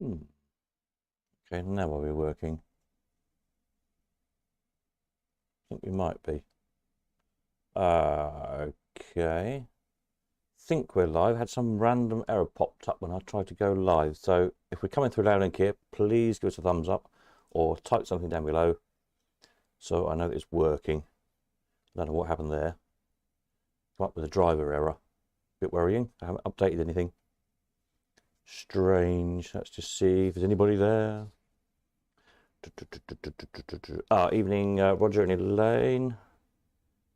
Hmm. Okay, now are we working? I think we might be. Okay. Think we're live. Had some random error popped up when I tried to go live. So if we're coming through loud and clear, please give us a thumbs up or type something down below so I know that it's working. I don't know what happened there. Come up with a driver error. Bit worrying. I haven't updated anything. Strange. Let's just see if there's anybody there. Evening, Roger and Elaine.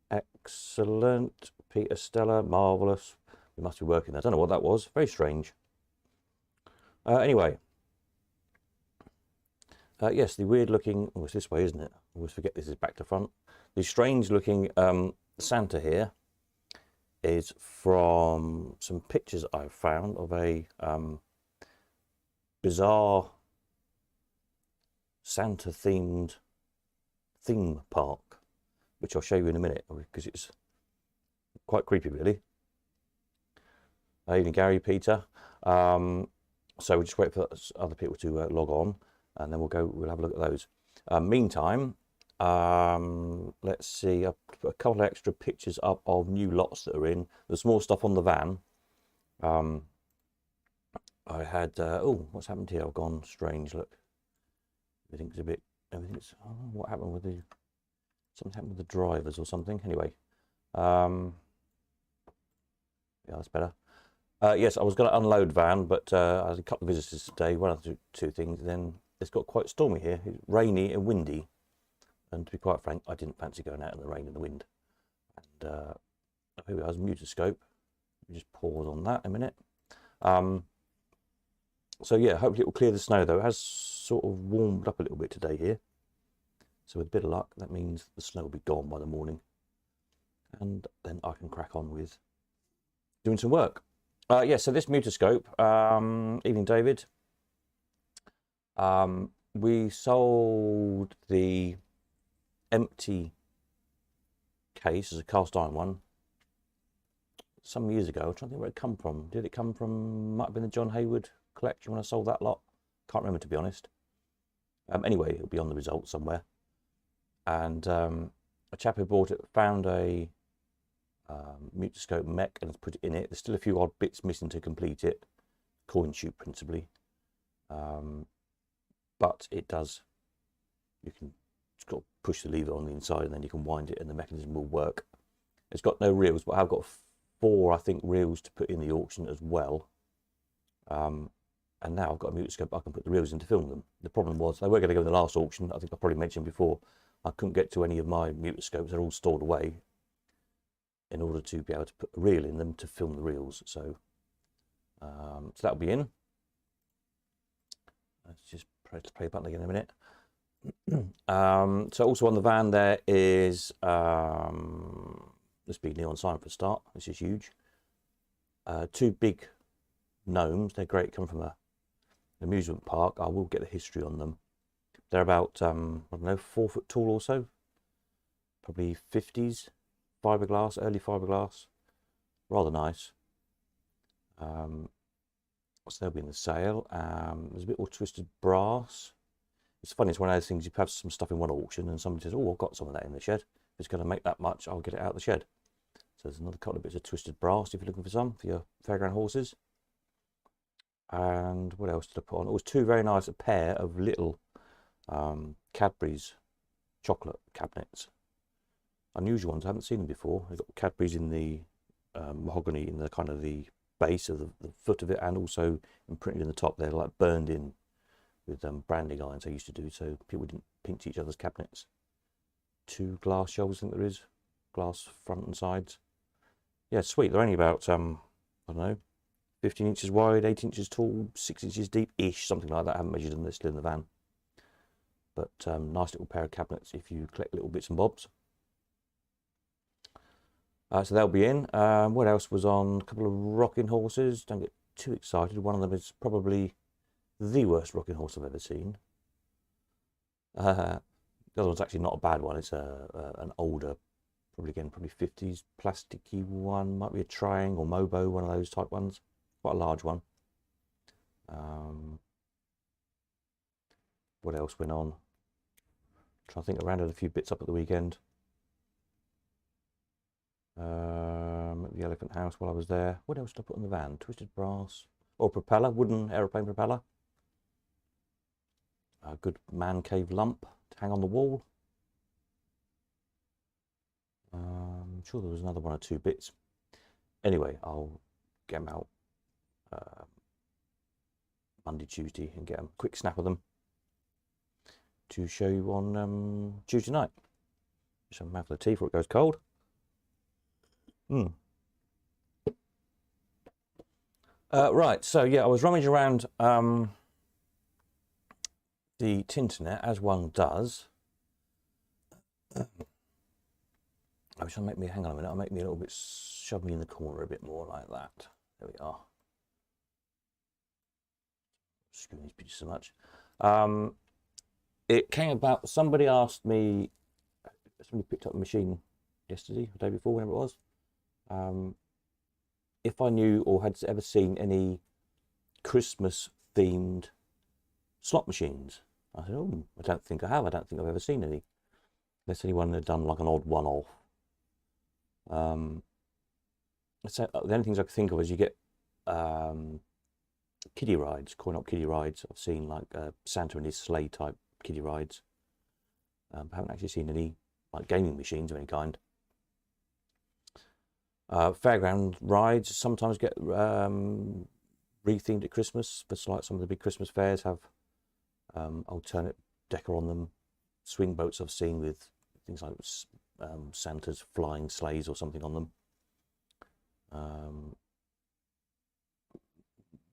Excellent. Peter, Stella, marvellous. We must be working. I don't know what that was. Very strange. Anyway. Yes, the weird looking... Oh, it's this way, isn't it? I always forget this is back to front. The strange looking Santa here is from some pictures I've found of a bizarre Santa themed theme park, which I'll show you in a minute because it's quite creepy, really. Evening, Gary, Peter. So we'll just wait for other people to log on, and then we'll have a look at those. Meantime, let's see. I've put a couple of extra pictures up of new lots that are in. There's more stuff on the van. I had oh, what's happened here? I've gone strange. Look, everything's a bit. What happened with the? Something happened with the drivers or something. Anyway, yeah, that's better. Yes, I was going to unload van, but I had a couple of visitors today. One of the two things. Then it's got quite stormy here. It's rainy and windy. And to be quite frank, I didn't fancy going out in the rain and the wind. And here we are, mutoscope. Let me just pause on that a minute. So yeah, hopefully it will clear the snow though. It has sort of warmed up a little bit today here. So with a bit of luck, that means the snow will be gone by the morning. And then I can crack on with doing some work. Yeah, so this mutoscope, evening David. We sold the empty case as a cast iron one some years ago. I'm trying to think where it come from. Did it come from, might have been the John Hayward collection when I sold that lot? Can't remember, to be honest. Anyway, it'll be on the results somewhere. And a chap who bought it found a mutoscope mech and has put it in it. There's still a few odd bits missing to complete it, coin tube principally, but it does. You can just got to push the lever on the inside and then you can wind it and the mechanism will work. It's got no reels, but I've got 4, I think, reels to put in the auction as well. And now I've got a mutoscope, I can put the reels in to film them. The problem was they were going to go in the last auction. I think I probably mentioned before, I couldn't get to any of my mutoscopes. They're all stored away in order to be able to put a reel in them to film the reels. So, so that'll be in. Let's just press the play button again in a minute. So also on the van there is this big neon sign for a start. This is huge. 2 big gnomes. They're great. Come from an amusement park. I will get the history on them. They're about I don't know, 4 foot tall or so. Probably 50s. Fiberglass, early fiberglass, rather nice. So they'll be in the sale. There's a bit more twisted brass. It's funny, it's one of those things, you have some stuff in one auction and somebody says, oh, I've got some of that in the shed. If it's going to make that much, I'll get it out of the shed. So there's another couple of bits of twisted brass if you're looking for some for your fairground horses. And what else did I put on? It was 2 very nice pair of little Cadbury's chocolate cabinets. Unusual ones, I haven't seen them before. They've got Cadbury's in the mahogany in the kind of the base of the foot of it, and also imprinted in the top. They're like burned in with branding irons they used to do, so people didn't pinch each other's cabinets. 2 glass shelves, I think there is, glass front and sides. Yeah, sweet. They're only about I don't know, 15 inches wide, 8 inches tall, 6 inches deep-ish, something like that. I haven't measured them. They're still in the van. But nice little pair of cabinets if you collect little bits and bobs. So they'll be in. What else was on? A couple of rocking horses. Don't get too excited. One of them is probably the worst rocking horse I've ever seen. The other one's actually not a bad one. It's an older, probably 50s, plasticky one. Might be a Triangle or Mobo, one of those type ones. Quite a large one. What else went on? Trying to think, I rounded a few bits up at the weekend. At the Elephant House while I was there. What else did I put in the van? Twisted brass. Or propeller, wooden aeroplane propeller. A good man cave lump to hang on the wall. I'm sure there was another one or two bits. Anyway, I'll get them out Monday, Tuesday, and get a quick snap of them to show you on Tuesday night. Just have a mouthful of tea before it goes cold. Right, so yeah, I was rummaging around the Tinternet, as one does. I wish I'd make me, hang on a minute, I'll make me a little bit, shove me in the corner a bit more like that. There we are. Screwing these pictures so much. It came about, somebody asked me, somebody picked up a machine yesterday, the day before, whenever it was, if I knew or had ever seen any Christmas themed slot machines. I said, oh, I don't think I have. I don't think I've ever seen any. Unless anyone had done like an odd one-off. So the only things I could think of is you get kiddie rides, coin-op kiddie rides. I've seen like Santa and his sleigh type kiddie rides. I haven't actually seen any like gaming machines of any kind. Fairground rides sometimes get rethemed at Christmas, but like some of the big Christmas fairs have alternate decor on them. Swing boats I've seen with things like Santa's flying sleighs or something on them.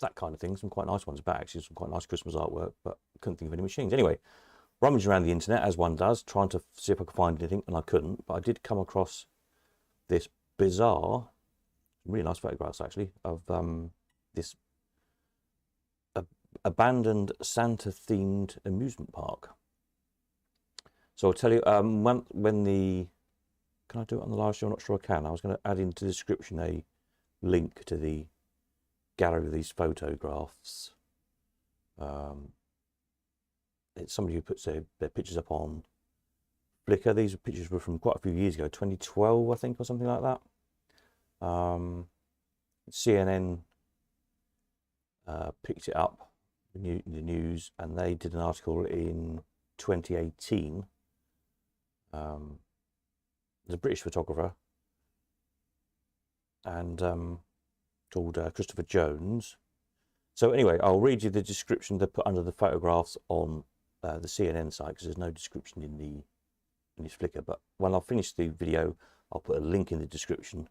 That kind of thing. Some quite nice ones back, actually, some quite nice Christmas artwork, but couldn't think of any machines. Anyway, rummaging around the internet, as one does, trying to see if I could find anything, and I couldn't, but I did come across this bizarre, really nice photographs actually, of this abandoned Santa-themed amusement park. So I'll tell you, when the, can I do it on the live show? I'm not sure I can. I was going to add into the description a link to the gallery of these photographs. It's somebody who puts their pictures up on Flickr. These pictures were from quite a few years ago, 2012, I think, or something like that. CNN picked it up, the news, and they did an article in 2018. There's a British photographer and called Christopher Jones. So anyway, I'll read you the description they put under the photographs on the CNN site, because there's no description in his Flickr. But when I finish the video, I'll put a link in the description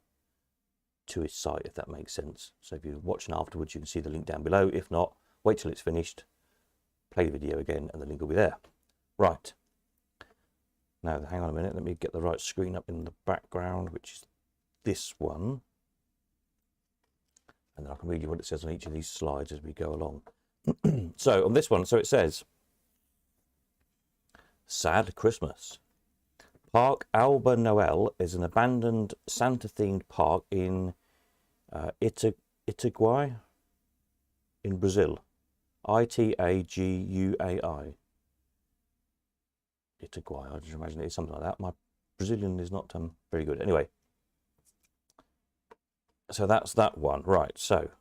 to his site, if that makes sense. So if you're watching afterwards, you can see the link down below. If not, wait till it's finished, play the video again, and the link will be there. Right. Now, hang on a minute. Let me get the right screen up in the background, which is this one. And then I can read you what it says on each of these slides as we go along. So on this one, so it says, Sad Christmas. Park Alba Noel is an abandoned Santa-themed park in Itaguai in Brazil. Itaguai. Itaguai, I just imagine it's something like that. My Brazilian is not very good. Anyway, so that's that one. Right, so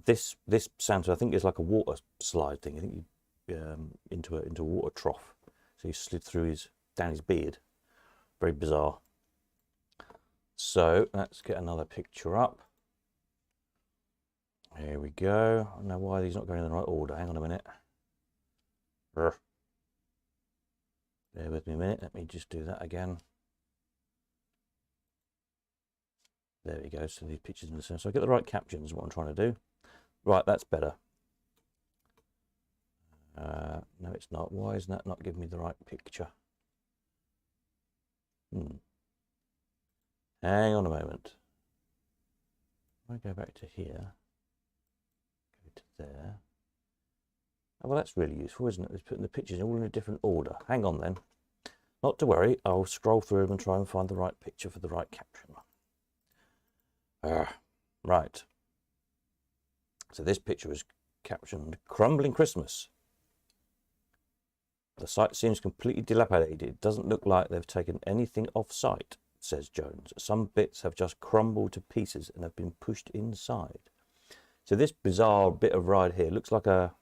this Santa, I think, is like a water slide thing. I think you into a water trough. So he slid through down his beard. Very bizarre. So let's get another picture up. Here we go. I don't know why these are not going in the right order. Hang on a minute. Bear with me a minute. Let me just do that again. There we go. So these pictures in the center. So I get the right captions, what I'm trying to do. Right, that's better. No, it's not. Why is that not giving me the right picture? Hang on a moment. If I go back to here, go to there. Oh, well, that's really useful, isn't it? It's putting the pictures all in a different order. Hang on then. Not to worry, I'll scroll through them and try and find the right picture for the right caption. Right. So this picture is captioned Crumbling Christmas. The site seems completely dilapidated. It doesn't look like they've taken anything off site, says Jones. Some bits have just crumbled to pieces and have been pushed inside. So this bizarre bit of ride here looks like a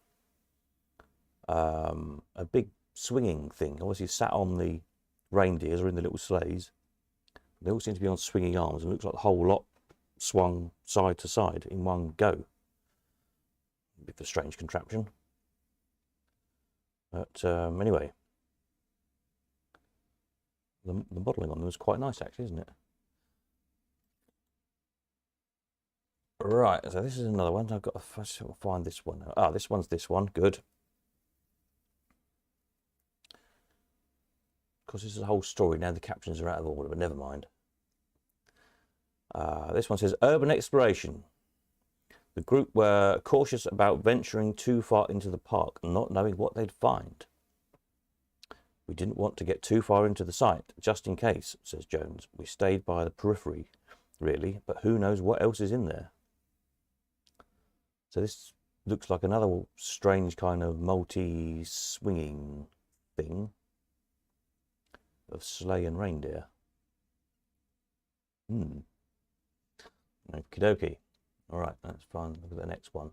big swinging thing. Obviously sat on the reindeers or in the little sleighs. They all seem to be on swinging arms, and it looks like the whole lot swung side to side in one go. A bit of a strange contraption. But anyway, the modelling on them is quite nice, actually, isn't it? Right, so this is another one. I've got to find this one. Ah, this one's this one. Good. Of course, this is a whole story. Now the captions are out of order, but never mind. This one says, urban exploration. The group were cautious about venturing too far into the park, not knowing what they'd find. We didn't want to get too far into the site, just in case, says Jones. We stayed by the periphery, really, but who knows what else is in there. So this looks like another strange kind of multi-swinging thing of sleigh and reindeer. Okie dokie. All right, that's fine. Look at the next one.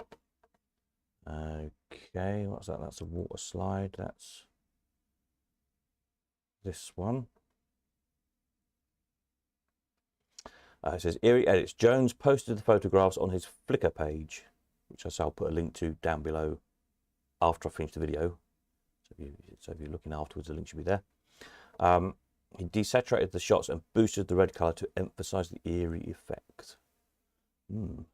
Okay, what's that? That's a water slide. That's this one. It says Eerie Edits. Jones posted the photographs on his Flickr page, which I'll put a link to down below after I finish the video. So if you're looking afterwards, the link should be there. He desaturated the shots and boosted the red colour to emphasise the eerie effect. So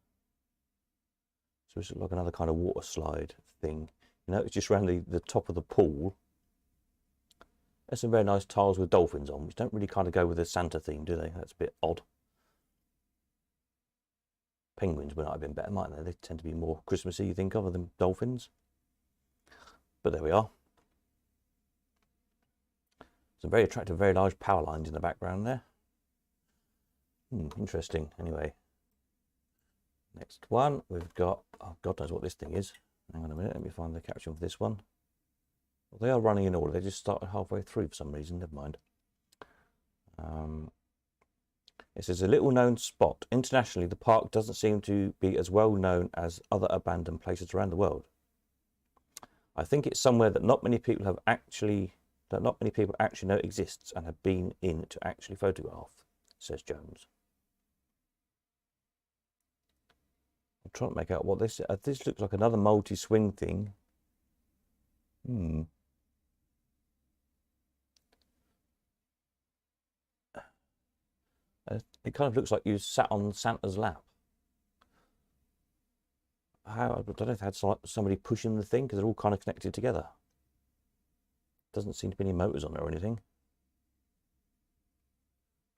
it's like another kind of water slide thing. You know, it's just around the top of the pool. There's some very nice tiles with dolphins on, which don't really kind of go with the Santa theme, do they? That's a bit odd. Penguins might have been better, mightn't they? They tend to be more Christmassy, you think of, than dolphins. But there we are. Some very attractive, very large power lines in the background there. Interesting. Anyway, next one we've got, oh, God knows what this thing is. Hang on a minute, let me find the caption for this one. Well, they are running in order. They just started halfway through for some reason. Never mind. It says a little known spot. Internationally, the park doesn't seem to be as well known as other abandoned places around the world. I think it's somewhere that not many people actually know exists and have been in to actually photograph, says Jones. I'm trying to make out what this is. This looks like another multi-swing thing. It kind of looks like you sat on Santa's lap. I don't know if it had somebody pushing the thing, because they're all kind of connected together. Doesn't seem to be any motors on it or anything.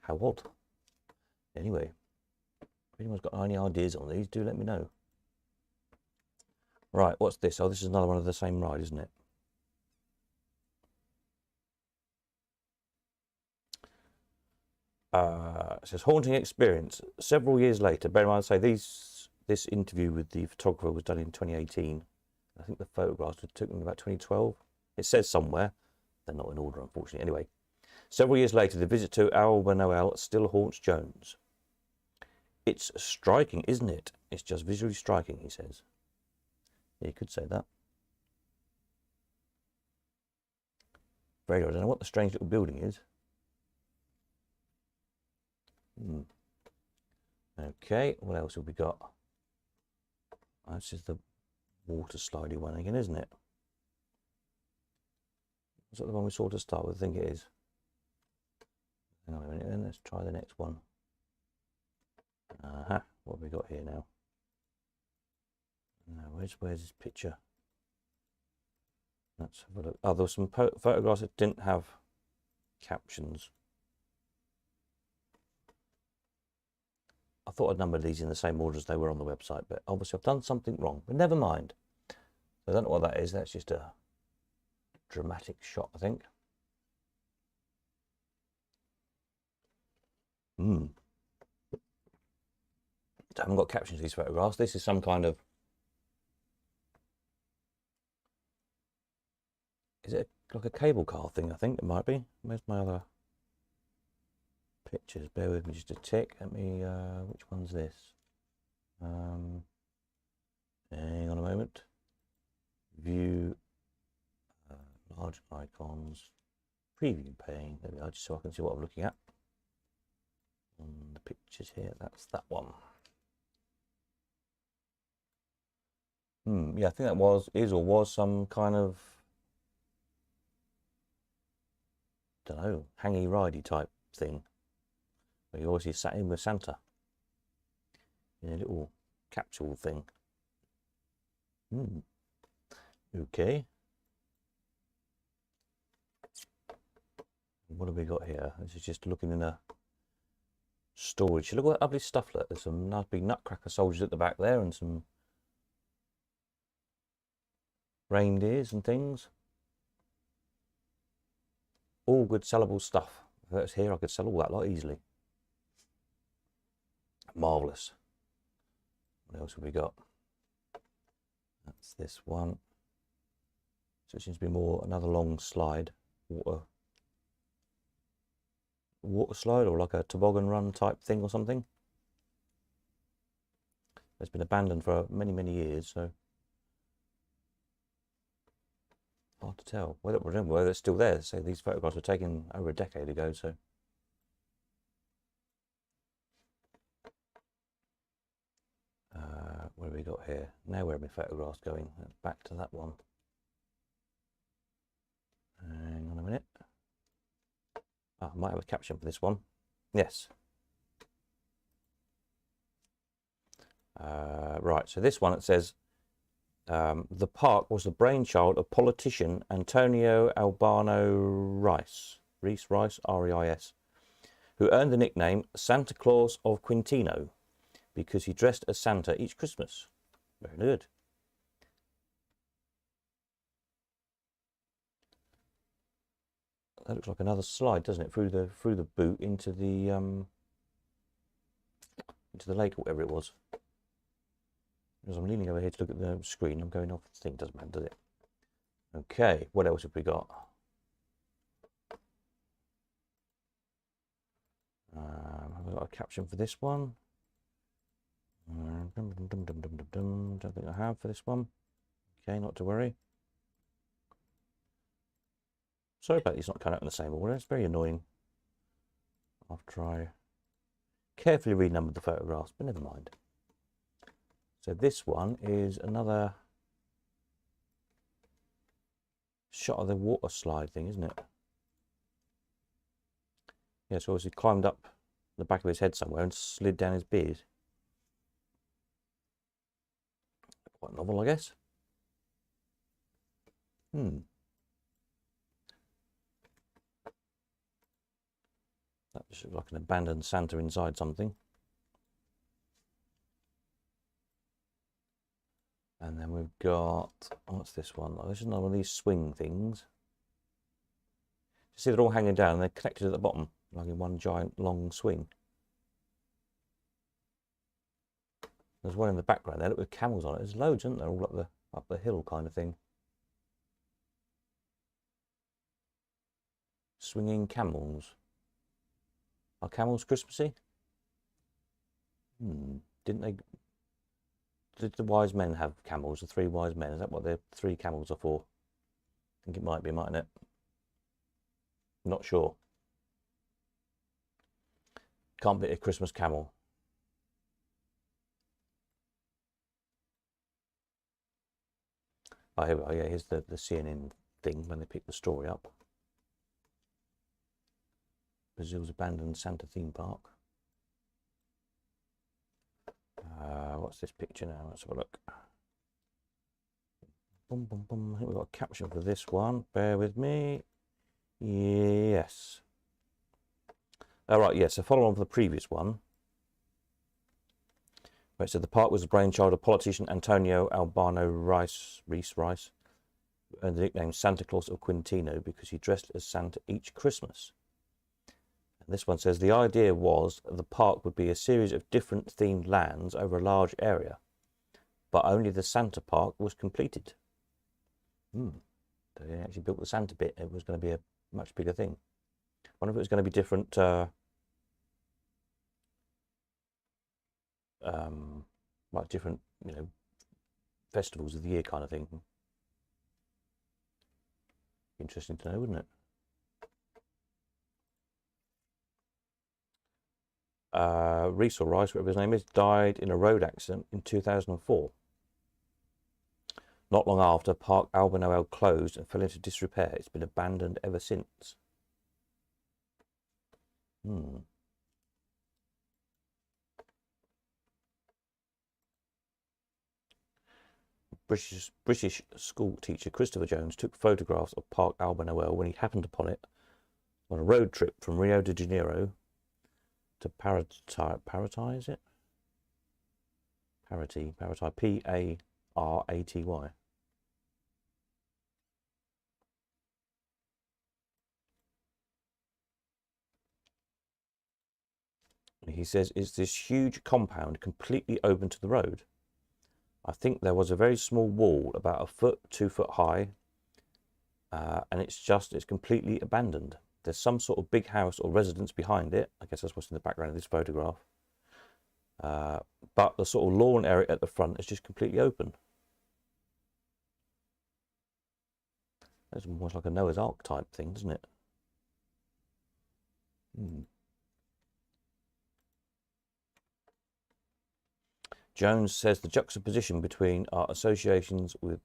How odd. Anyway, if anyone's got any ideas on these, do let me know. Right, what's this? Oh, this is another one of the same ride, isn't it? It says haunting experience. Several years later, bear in mind, say this interview with the photographer was done in 2018. I think the photographs were taken in about 2012. It says somewhere. They're not in order, unfortunately. Anyway, several years later, the visit to Alba Noel still haunts Jones. It's striking, isn't it? It's just visually striking, he says. Yeah, you could say that. Very odd. I don't know what the strange little building is. Okay, what else have we got? This is the water slidey one again, isn't it? Is that the one we saw to start with? I think it is. Hang on a minute then, let's try the next one. What have we got here now? Where's this picture? Let's have a look. Oh, there were some photographs that didn't have captions. I thought I'd numbered these in the same order as they were on the website, but obviously I've done something wrong, but never mind. I don't know what that is. That's just a dramatic shot, I think. I haven't got captions to these photographs. This is some kind of, is it like a cable car thing, I think it might be. Where's my other pictures? Bear with me just a tick. Let me, which one's this? Hang on a moment. View, large icons, preview pane. There we are, just so I can see what I'm looking at. On the pictures here, that's that one. Yeah, I think that was some kind of, don't know, hangy ridey type thing. Where you obviously sat in with Santa in a little capsule thing. Okay. What have we got here? This is just looking in a storage. Look at that lovely stuff. Look, there's some nice big nutcracker soldiers at the back there and some reindeers and things. All good sellable stuff. If that's here, I could sell all that lot easily. Marvellous. What else have we got? That's this one. So it seems to be more another long slide. Water slide, or like a toboggan run type thing or something. It's been abandoned for many years, so hard to tell whether it's still there. So these photographs were taken over a decade ago, so what have we got here? Now where are my photographs going? Back to that one. Hang on a minute. I might have a caption for this one. Yes. Right, so this one, it says, the park was the brainchild of politician Antonio Albano Rice, R-E-I-S, who earned the nickname Santa Claus of Quintino because he dressed as Santa each Christmas. Very good. That looks like another slide, doesn't it? Through the boot into the lake or whatever it was. As I'm leaning over here to look at the screen, I'm going off the thing. Doesn't matter, does it? Okay, what else have we got? Have I got a caption for this one? Don't think I have for this one. Okay, not to worry. Sorry about these not coming out in the same order. It's very annoying. After I carefully renumbered the photographs, but never mind. So this one is another shot of the water slide thing, isn't it? Yeah, so obviously climbed up the back of his head somewhere and slid down his beard. Quite novel, I guess. That looks like an abandoned Santa inside something. And then we've got, what's this one? Oh, this is another one of these swing things. You see, they're all hanging down and they're connected at the bottom, like in one giant long swing. There's one in the background there, look, with camels on it. There's loads, isn't there? All up the hill kind of thing. Swinging camels. Are camels Christmassy? Didn't they? Did the wise men have camels? The three wise men? Is that what the three camels are for? I think it might be, mightn't it? Not sure. Can't beat a Christmas camel. Oh, here we are. Yeah, here's the CNN thing when they pick the story up. Brazil's abandoned Santa theme park. What's this picture now? Let's have a look. Boom, boom, boom. I think we've got a caption for this one. Bear with me. Yes. All right, yes. So follow on from the previous one. Right, so the park was the brainchild of politician Antonio Albano Rice, who earned the nickname Santa Claus of Quintino because he dressed as Santa each Christmas. This one says the idea was the park would be a series of different themed lands over a large area, but only the Santa Park was completed. Don't They actually built the Santa bit. It was going to be a much bigger thing. I wonder if it was going to be different, like different, festivals of the year kind of thing. Interesting to know, wouldn't it? Reese or Rice, whatever his name is, died in a road accident in 2004. Not long after, Park Alba closed and fell into disrepair. It's been abandoned ever since. British school teacher Christopher Jones took photographs of Park Alba when he happened upon it on a road trip from Rio de Janeiro to Paraty, is it? Paraty, P-A-R-A-T-Y. He says, it's this huge compound completely open to the road. I think there was a very small wall, about 1 foot, 2 foot high, and it's completely abandoned. There's some sort of big house or residence behind it. I guess that's what's in the background of this photograph. But the sort of lawn area at the front is just completely open. That's almost like a Noah's Ark type thing, doesn't it? Jones says the juxtaposition between our associations with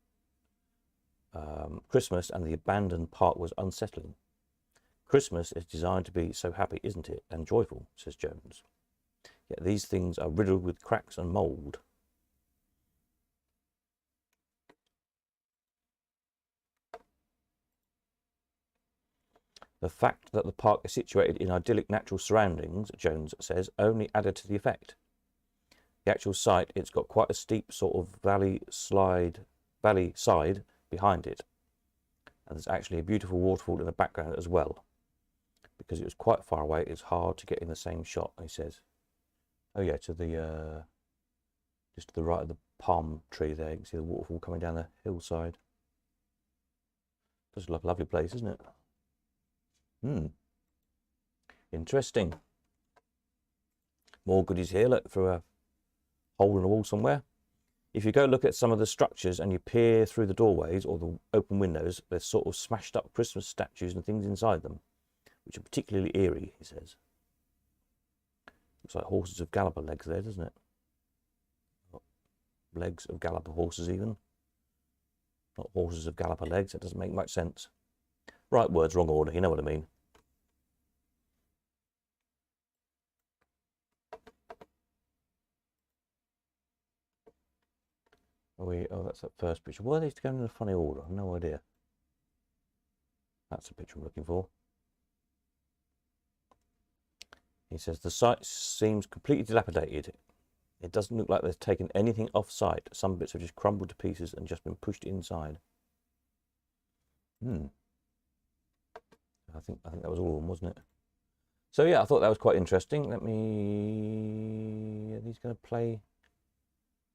Christmas and the abandoned park was unsettling. Christmas is designed to be so happy, isn't it? And joyful, says Jones. Yet these things are riddled with cracks and mould. The fact that the park is situated in idyllic natural surroundings, Jones says, only added to the effect. The actual site, it's got quite a steep sort of valley side behind it. And there's actually a beautiful waterfall in the background as well. Because it was quite far away, it's hard to get in the same shot, he says. Oh yeah, to the just to the right of the palm tree there, you can see the waterfall coming down the hillside. Does look like a lovely place, isn't it? Interesting. More goodies here, look, through a hole in the wall somewhere. If you go look at some of the structures and you peer through the doorways or the open windows, there's sort of smashed up Christmas statues and things inside them, which are particularly eerie, he says. Looks like horses of galloper legs there, doesn't it? Legs of galloper horses even. Not horses of galloper legs, that doesn't make much sense. Right words, wrong order, you know what I mean. Oh, that's that first picture. Why are these going in a funny order? I've no idea. That's the picture I'm looking for. He says the site seems completely dilapidated. It doesn't look like they've taken anything off site. Some bits have just crumbled to pieces and just been pushed inside. I think that was all of them, wasn't it? So yeah, I thought that was quite interesting. Are these going to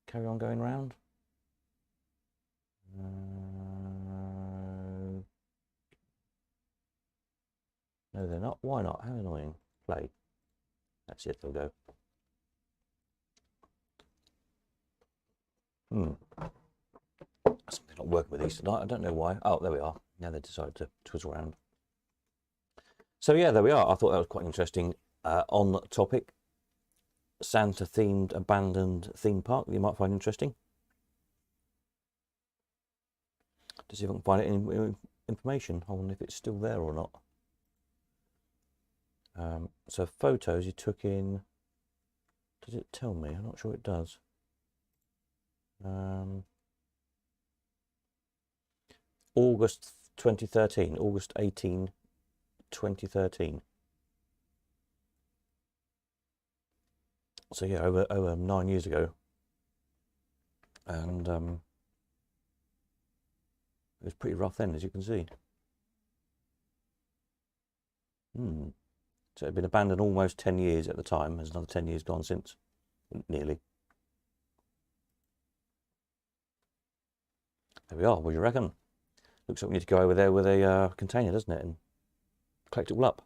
carry on going round? No, they're not. Why not? How annoying. Play. That's it, they'll go. Something's not working with these tonight. I don't know why. Oh, there we are. Now they decided to twizzle around. So yeah, there we are. I thought that was quite interesting. On the topic, Santa-themed abandoned theme park that you might find interesting. To see if I can find any information on if it's still there or not. So photos you took in, does it tell me? I'm not sure it does. August 2013, August 18, 2013. So yeah, over 9 years ago. And it was pretty rough then, as you can see. So it had been abandoned almost 10 years at the time. There's another 10 years gone since, nearly. There we are. What do you reckon? Looks like we need to go over there with a container, doesn't it, and collect it all up.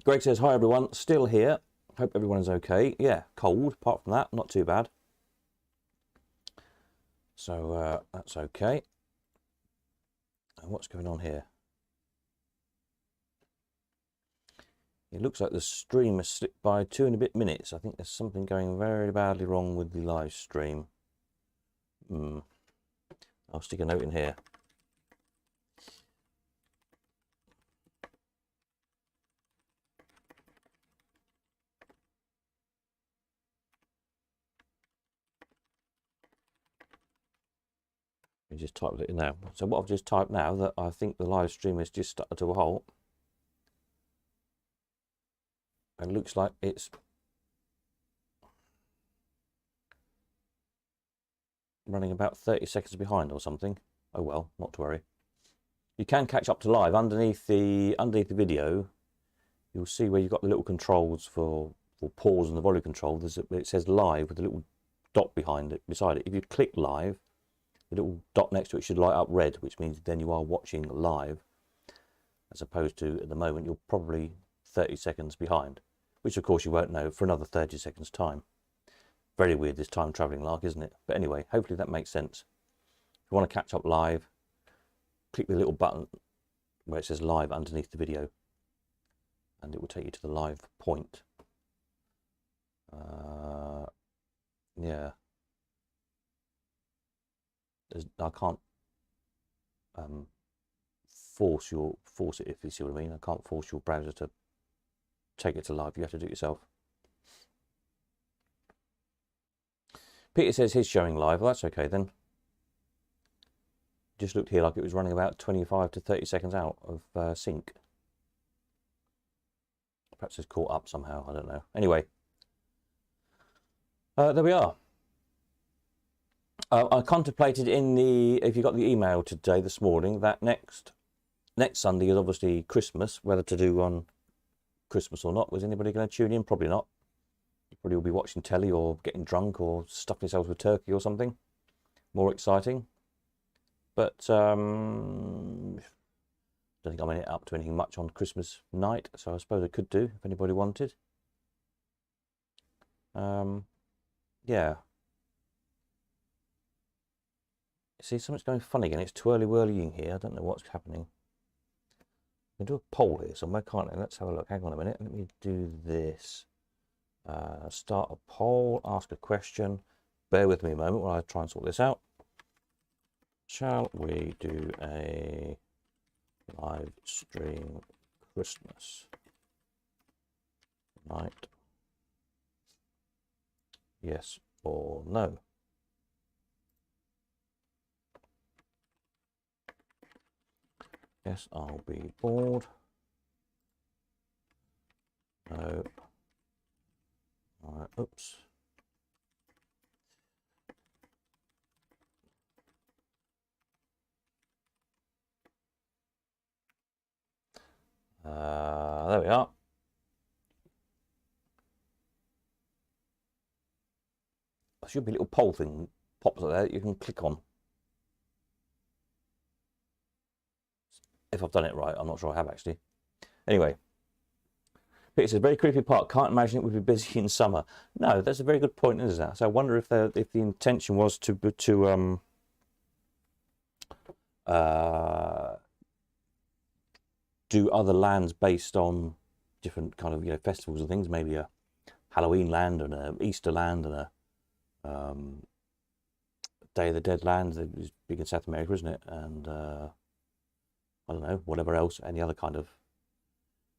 Greg says, hi everyone, still here. Hope everyone is okay. Yeah, cold, apart from that, not too bad. So that's okay. And what's going on here? It looks like the stream has slipped by 2 and a bit minutes. I think there's something going very badly wrong with the live stream. I'll stick a note in here. Let me just type it in now. So what I've just typed now, that I think the live stream has just started to a halt. And it looks like it's running about 30 seconds behind or something. Oh well, not to worry. You can catch up to live underneath the video. You'll see where you've got the little controls for pause and the volume control. It says live with a little dot behind it, beside it. If you click live, the little dot next to it should light up red, which means then you are watching live, as opposed to at the moment you're probably 30 seconds behind, which of course you won't know for another 30 seconds time. Very weird, this time traveling lark, isn't it? But anyway, hopefully that makes sense. If you want to catch up live, click the little button where it says live underneath the video, and it will take you to the live point. Yeah. I can't force it, if you see what I mean. I can't force your browser to take it to live. You have to do it yourself. Peter says he's showing live. Well, that's okay then. Just looked here like it was running about 25 to 30 seconds out of sync. Perhaps it's caught up somehow. I don't know. Anyway, there we are. I contemplated if you got the email today, this morning, that next Sunday is obviously Christmas, whether to do on Christmas or not. Was anybody going to tune in? Probably not. You probably will be watching telly or getting drunk or stuffing yourselves with turkey or something more exciting. But don't think I'm up to anything much on Christmas night, so I suppose I could do if anybody wanted. Yeah. See, something's going funny again. It's twirly-whirlying here. I don't know what's happening. I can do a poll here somewhere, can't I? Let's have a look. Hang on a minute. Let me do this. Start a poll, ask a question. Bear with me a moment while I try and sort this out. Shall we do a live stream Christmas night? Yes or no? Yes, I'll be bored. No. Oops. There we are. There should be a little poll thing pops up there that you can click on. If I've done it right, I'm not sure I have actually. Anyway, it's a very creepy part. Can't imagine it would be busy in summer. No, that's a very good point, isn't it? So I wonder if the intention was to do other lands based on different kind of festivals and things. Maybe a Halloween land and a Easter land and a Day of the Dead land. It's big in South America, isn't it? And I don't know, whatever else, any other kind of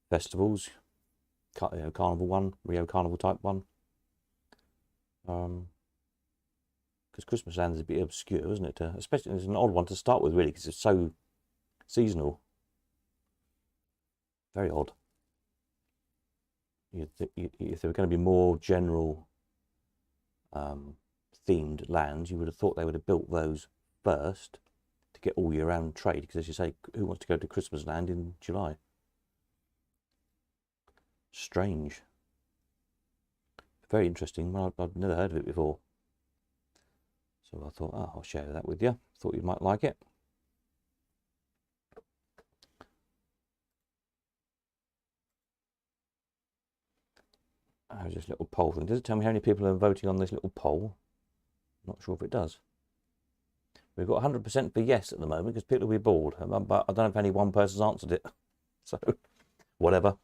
festivals, carnival one, Rio Carnival type one. Because Christmas land is a bit obscure, isn't it? Especially, it's an odd one to start with, really, because it's so seasonal. Very odd. If there were going to be more general themed lands, you would have thought they would have built those first to get all year round trade, because as you say, who wants to go to Christmas land in July? Strange. Very interesting. Well, I've never heard of it before. So I thought, oh, I'll share that with you. Thought you might like it. How's this little poll thing? Does it tell me how many people are voting on this little poll? I'm not sure if it does. We've got 100% for yes at the moment because people will be bored. But I don't know if any one person's answered it. So, whatever.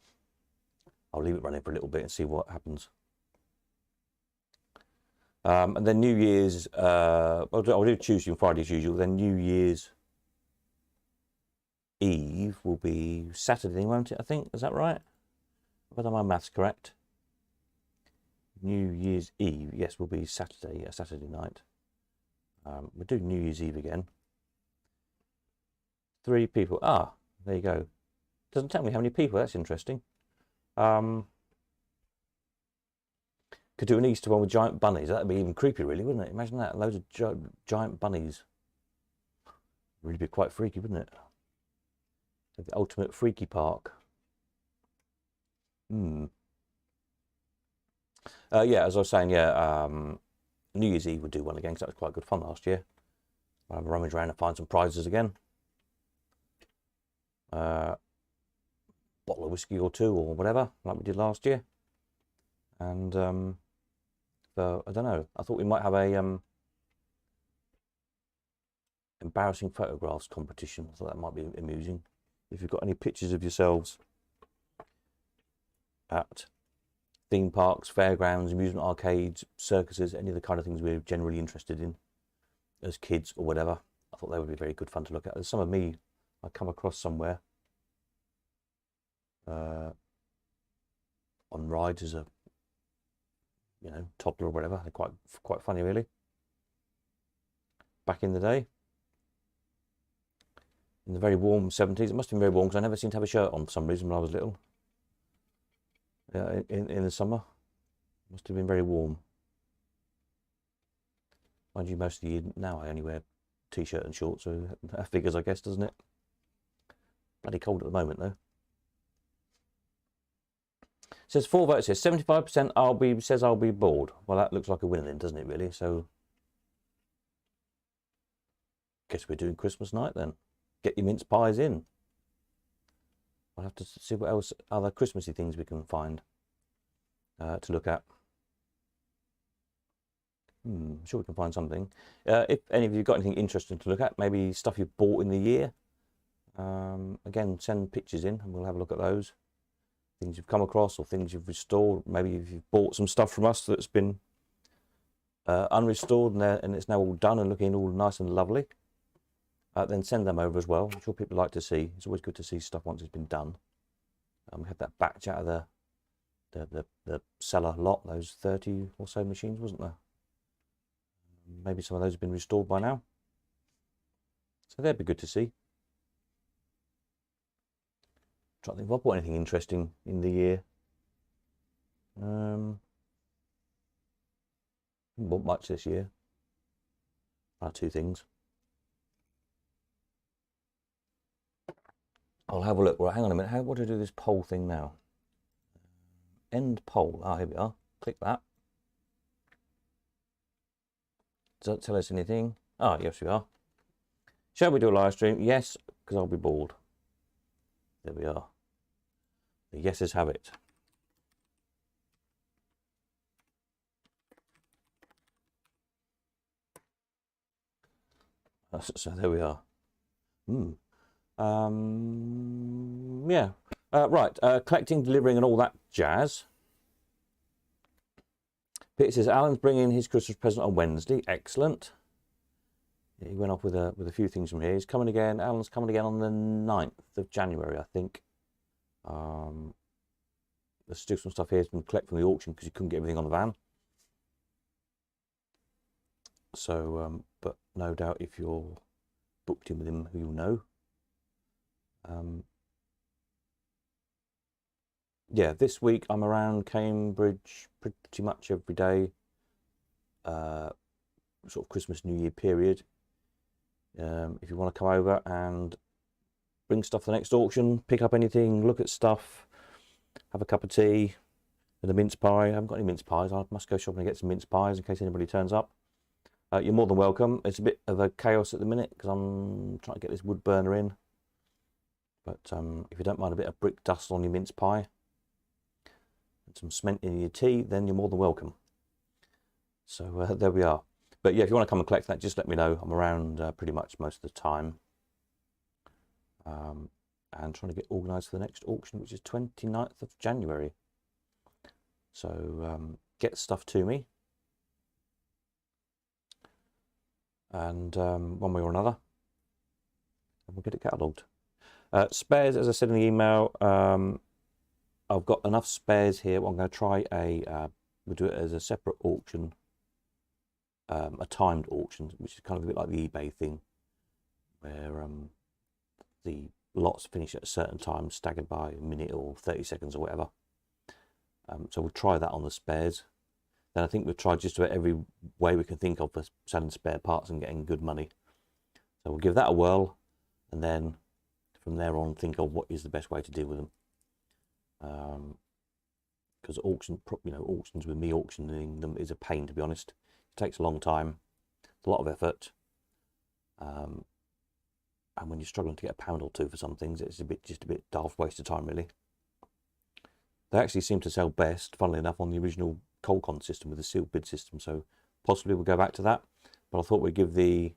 I'll leave it running for a little bit and see what happens. And then New Year's, I'll do Tuesday and Friday as usual. Then New Year's Eve will be Saturday, won't it? I think. Is that right? Have I done my maths correct? New Year's Eve, yes, will be Saturday, a Saturday night. We'll do New Year's Eve again. 3 people. Ah, there you go. Doesn't tell me how many people. That's interesting. Could do an Easter one with giant bunnies. That'd be even creepy, really, wouldn't it? Imagine that. Loads of giant bunnies. Really be quite freaky, wouldn't it? The ultimate freaky park. Yeah, as I was saying, yeah, New Year's Eve would do one again because that was quite good fun last year. I'll have a rummage around and find some prizes again. Bottle of whiskey or 2 or whatever, like we did last year. And so I don't know. I thought we might have a embarrassing photographs competition. I thought that might be amusing. If you've got any pictures of yourselves at theme parks, fairgrounds, amusement arcades, circuses, any of the kind of things we're generally interested in as kids or whatever, I thought they would be very good fun to look at. There's some of me I come across somewhere on rides as a toddler or whatever. They're quite funny, really. Back in the day, in the very warm 70s, it must have been very warm because I never seemed to have a shirt on for some reason when I was little. Yeah, in the summer, must have been very warm. Mind you, most of the year now I only wear t-shirt and shorts, so that figures, I guess, doesn't it? Bloody cold at the moment, though. It says 4 votes here. 75% says I'll be bored. Well, that looks like a winner then, doesn't it, really? So, guess we're doing Christmas night then. Get your mince pies in. I'll have to see what else, other Christmassy things we can find to look at. I'm sure we can find something. If any of you got anything interesting to look at, maybe stuff you've bought in the year, again, send pictures in and we'll have a look at those. Things you've come across or things you've restored. Maybe if you've bought some stuff from us that's been unrestored and it's now all done and looking all nice and lovely. Then send them over as well. I'm sure people like to see. It's always good to see stuff once it's been done. We had that batch out of the cellar lot, those 30 or so machines, wasn't there? Maybe some of those have been restored by now. So they'd be good to see. Trying to think if I bought anything interesting in the year. Haven't bought much this year. 2 things. I'll have a look. Right, hang on a minute. What do I do this poll thing now? End poll. Ah, here we are. Click that. Does that tell us anything? Ah, yes, we are. Shall we do a live stream? Yes, because I'll be bored. There we are. The yeses have it. So there we are. Yeah. Right. Collecting, delivering, and all that jazz. Peter says Alan's bringing his Christmas present on Wednesday. Excellent. Yeah, he went off with a few things from here. He's coming again. Alan's coming again on the 9th of January, I think. There's still some stuff here he's been collecting from the auction because he couldn't get everything on the van. So, but no doubt if you're booked in with him, who you'll know. Yeah, this week I'm around Cambridge pretty much every day, sort of Christmas, New Year period. If you want to come over and bring stuff to the next auction, pick up anything, look at stuff, have a cup of tea and a mince pie. I haven't got any mince pies. I must go shopping and get some mince pies in case anybody turns up. You're more than welcome. It's a bit of a chaos at the minute because I'm trying to get this wood burner in. But if you don't mind a bit of brick dust on your mince pie and some cement in your tea, then you're more than welcome. So there we are. But yeah, if you want to come and collect that, just let me know. I'm around pretty much most of the time. And trying to get organised for the next auction, which is 29th of January. So get stuff to me. And one way or another, and we'll get it catalogued. Spares, as I said in the email, I've got enough spares here. I'm going to try we'll do it as a separate auction, a timed auction, which is kind of a bit like the eBay thing, where the lots finish at a certain time, staggered by a minute or 30 seconds or whatever. So we'll try that on the spares. Then I think we'll try just about every way we can think of for selling spare parts and getting good money. So we'll give that a whirl, and then from there on think of what is the best way to deal with them. Because auctions with me auctioning them is a pain, to be honest. It takes a long time, it's a lot of effort, and when you're struggling to get a pound or two for some things, it's just a bit daft waste of time, really. They actually seem to sell best, funnily enough, on the original Colcon system with the sealed bid system, so possibly we'll go back to that. But I thought we'd give the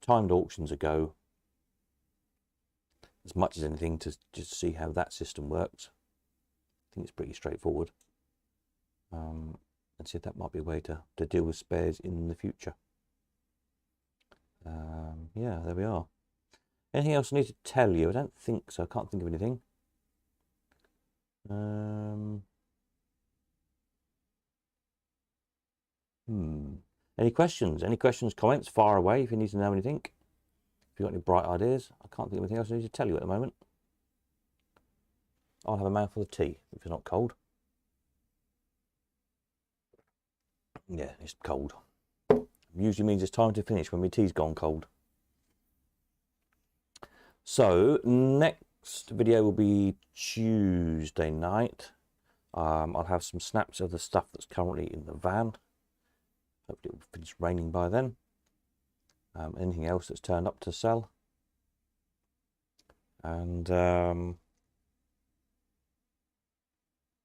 timed auctions a go as much as anything to just see how that system works. I think it's pretty straightforward, and see if that might be a way to deal with spares in the future. Yeah, there we are. Anything else I need to tell you? I don't think so. I can't think of anything. Any questions? Any questions, comments? Fire away if you need to know anything. If you've got any bright ideas. I can't think of anything else I need to tell you at the moment. I'll have a mouthful of tea if it's not cold. Yeah, it's cold. Usually means it's time to finish when my tea's gone cold. So next video will be Tuesday night. I'll have some snaps of the stuff that's currently in the van. Hopefully it will finish raining by then. Anything else that's turned up to sell. And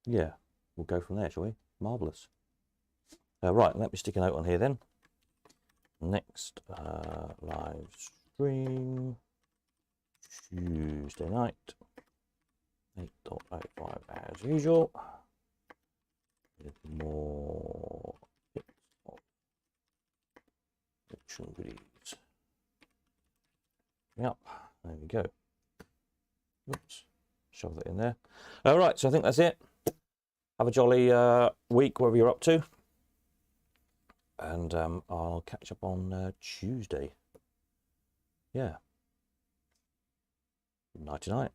yeah, we'll go from there, shall we? Marvellous. Right, let me stick a note on here then. Next live stream Tuesday night, 8.05 as usual, with more bits of auction goodies. Yep, there we go. Oops, shove that in there. All right, so I think that's it. Have a jolly week, wherever you're up to. And I'll catch up on Tuesday. Yeah. Nighty night.